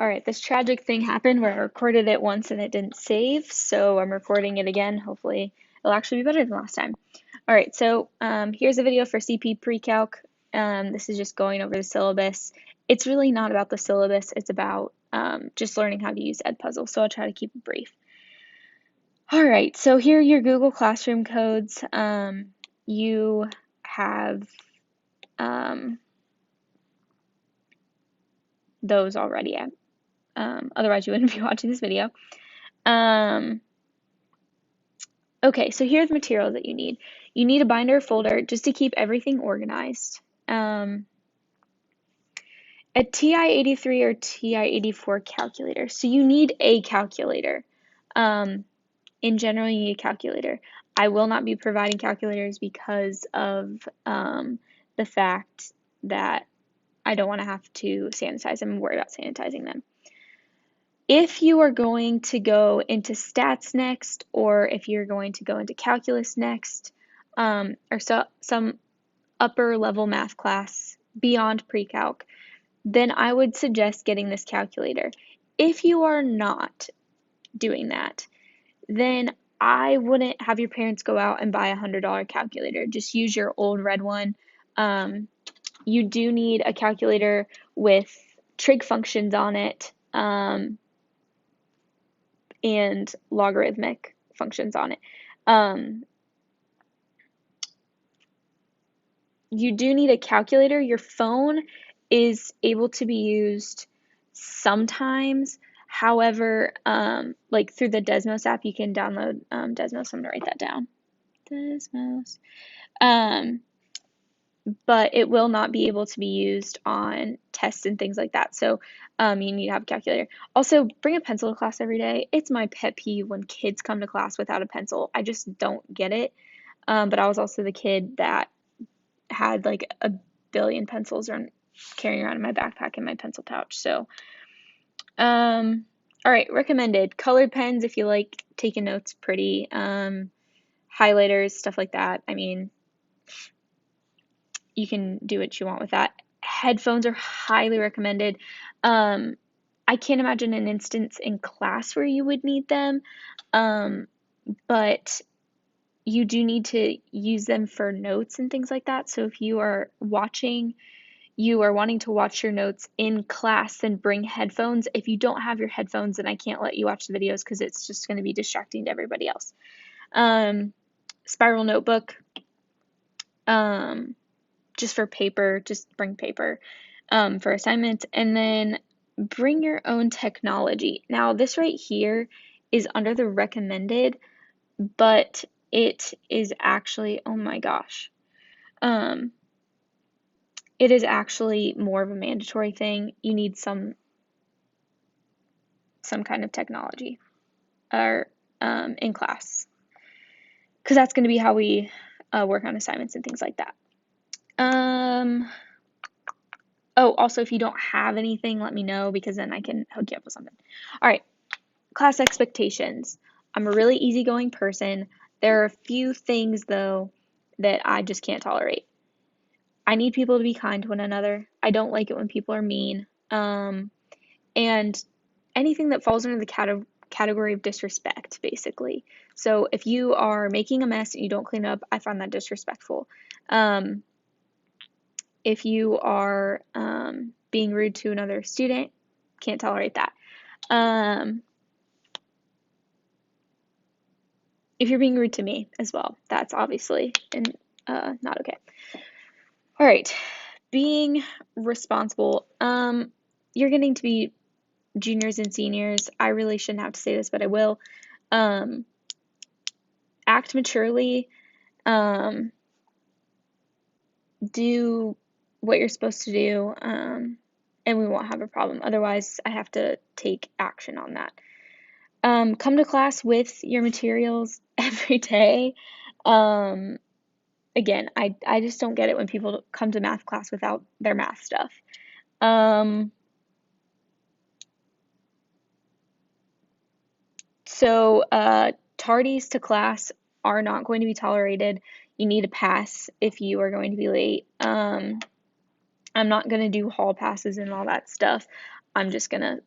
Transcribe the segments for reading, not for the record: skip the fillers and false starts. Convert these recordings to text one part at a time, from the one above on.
All right, this tragic thing happened where I recorded it once and it didn't save, so I'm recording it again. Hopefully, it'll actually be better than last time. All right, so here's a video for CP Precalc. This is just going over the syllabus. It's really not about the syllabus, it's about just learning how to use Edpuzzle, so I'll try to keep it brief. All right, so here are your Google Classroom codes. You have those already. Otherwise, you wouldn't be watching this video. Okay, so here's the materials that you need. You need a binder or folder just to keep everything organized. A TI-83 or TI-84 calculator. So you need a calculator. In general, you need a calculator. I will not be providing calculators because of the fact that I don't want to have to sanitize them and worry about sanitizing them. If you are going to go into stats next, or if you're going to go into calculus next, or some upper level math class beyond pre-calc, then I would suggest getting this calculator. If you are not doing that, then I wouldn't have your parents go out and buy a $100 calculator. Just use your old red one. You do need a calculator with trig functions on it. And logarithmic functions on it. You do need a calculator. Your phone is able to be used sometimes. However, like through the Desmos app, you can download Desmos. I'm gonna write that down. Desmos. But it will not be able to be used on tests and things like that. So you need to have a calculator. Also, bring a pencil to class every day. It's my pet peeve when kids come to class without a pencil. I just don't get it. But I was also the kid that had like a billion pencils carrying around in my backpack in my pencil pouch. So, all right, recommended. Colored pens if you like taking notes pretty. Highlighters, stuff like that. I mean, you can do what you want with that. Headphones are highly recommended. I can't imagine an instance in class where you would need them, but you do need to use them for notes and things like that. So if you are wanting to watch your notes in class, then bring headphones. If you don't have your headphones, then I can't let you watch the videos because it's just going to be distracting to everybody else. Spiral notebook. Just for paper, just bring paper for assignments, and then bring your own technology. Now, this right here is under the recommended, but it is actually, oh my gosh, it is actually more of a mandatory thing. You need some kind of technology or in class, because that's going to be how we work on assignments and things like that. Oh, also, if you don't have anything, let me know because then I can hook you up with something. All right, class expectations. I'm a really easygoing person. There are a few things, though, that I just can't tolerate. I need people to be kind to one another. I don't like it when people are mean. And anything that falls under the category of disrespect, basically. So if you are making a mess and you don't clean up, I find that disrespectful. If you are being rude to another student, can't tolerate that. If you're being rude to me as well, that's obviously not okay. All right, being responsible. You're getting to be juniors and seniors. I really shouldn't have to say this, but I will. Act maturely. Do what you're supposed to do, and we won't have a problem. Otherwise, I have to take action on that. Come to class with your materials every day. Again, I just don't get it when people come to math class without their math stuff. So tardies to class are not going to be tolerated. You need a pass if you are going to be late. I'm not going to do hall passes and all that stuff. I'm just going to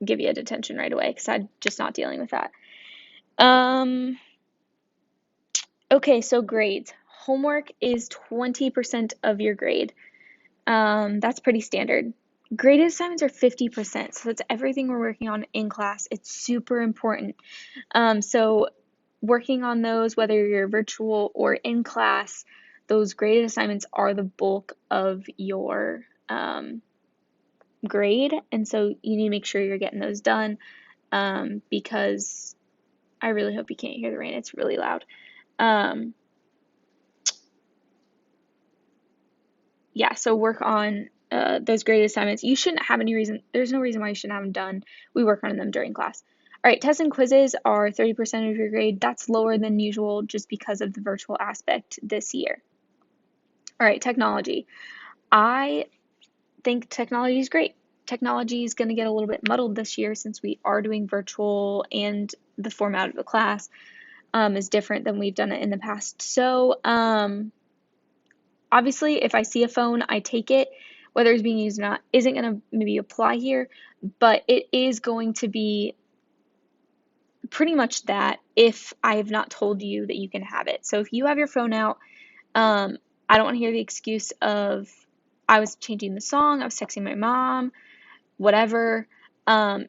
give you a detention right away because I'm just not dealing with that. Okay, so grades. Homework is 20% of your grade. That's pretty standard. Graded assignments are 50%, so that's everything we're working on in class. It's super important. So working on those, whether you're virtual or in class, those graded assignments are the bulk of your grade, and so you need to make sure you're getting those done, because I really hope you can't hear the rain. It's really loud. Yeah, so work on those graded assignments. You shouldn't have any reason, there's no reason why you shouldn't have them done. We work on them during class. All right, tests and quizzes are 30% of your grade. That's lower than usual just because of the virtual aspect this year. All right, technology. I think technology is great. Technology is going to get a little bit muddled this year since we are doing virtual and the format of the class is different than we've done it in the past. So, obviously, if I see a phone, I take it. Whether it's being used or not isn't going to maybe apply here, but it is going to be pretty much that if I have not told you that you can have it. So if you have your phone out, I don't want to hear the excuse of I was changing the song, I was texting my mom, whatever. I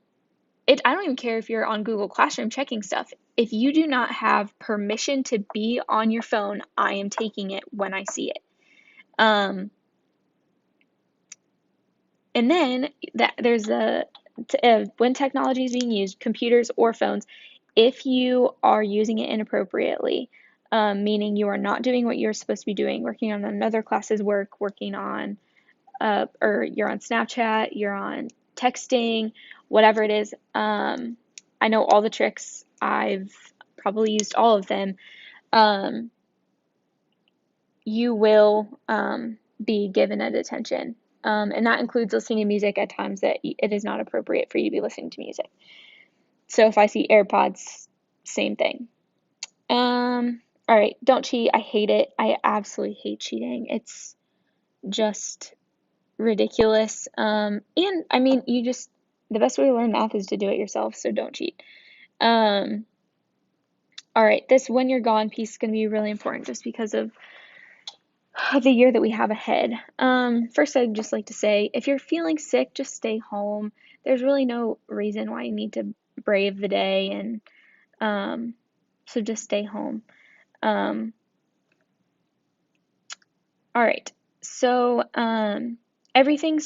don't even care if you're on Google Classroom checking stuff. If you do not have permission to be on your phone, I am taking it when I see it. And then there's when technology is being used, computers or phones, if you are using it inappropriately, meaning you are not doing what you're supposed to be doing, working on another class's work, working on, or you're on Snapchat, you're on texting, whatever it is. I know all the tricks. I've probably used all of them. You will be given a detention. And that includes listening to music at times that it is not appropriate for you to be listening to music. So if I see AirPods, same thing. All right, don't cheat. I hate it. I absolutely hate cheating. It's just ridiculous. And I mean, the best way to learn math is to do it yourself, so don't cheat. All right, this when you're gone piece is going to be really important just because of the year that we have ahead. First, I'd just like to say, if you're feeling sick, just stay home. There's really no reason why you need to brave the day, and so just stay home. All right, so everything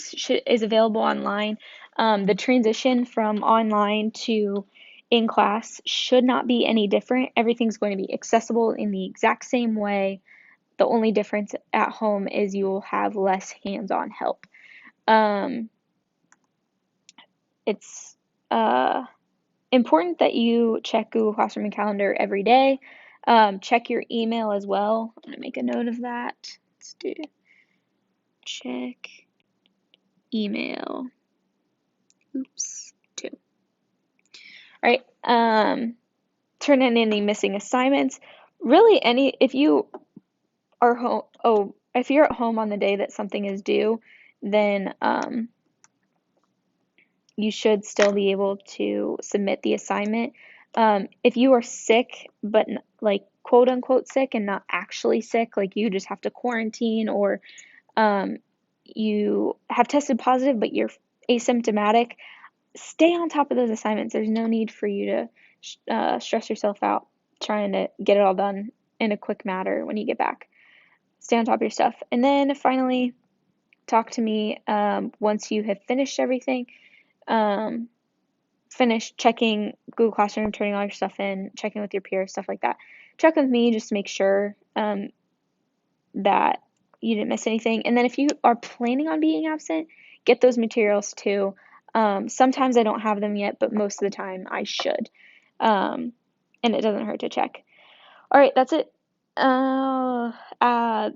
is available online. The transition from online to in class should not be any different. Everything's going to be accessible in the exact same way. The only difference at home is you will have less hands-on help. It's important that you check Google Classroom and Calendar every day. Check your email as well. I'm going to make a note of that. Let's do check email. Oops, 2. All right. Turn in any missing assignments. Really, if you are home, if you're at home on the day that something is due, then you should still be able to submit the assignment. If you are sick, but like quote unquote sick and not actually sick, like you just have to quarantine, or you have tested positive but you're asymptomatic, stay on top of those assignments. There's no need for you to stress yourself out trying to get it all done in a quick matter when you get back. Stay on top of your stuff. And then finally, talk to me once you have finished everything. Finish checking Google Classroom, turning all your stuff in, checking with your peers, stuff like that. Check with me just to make sure that you didn't miss anything. And then if you are planning on being absent, get those materials too. Sometimes I don't have them yet, but most of the time I should. And it doesn't hurt to check. All right, that's it.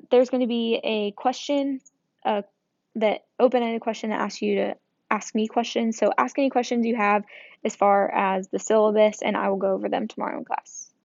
There's going to be a question, that open-ended question that asks you to ask me questions. So ask any questions you have as far as the syllabus, and I will go over them tomorrow in class.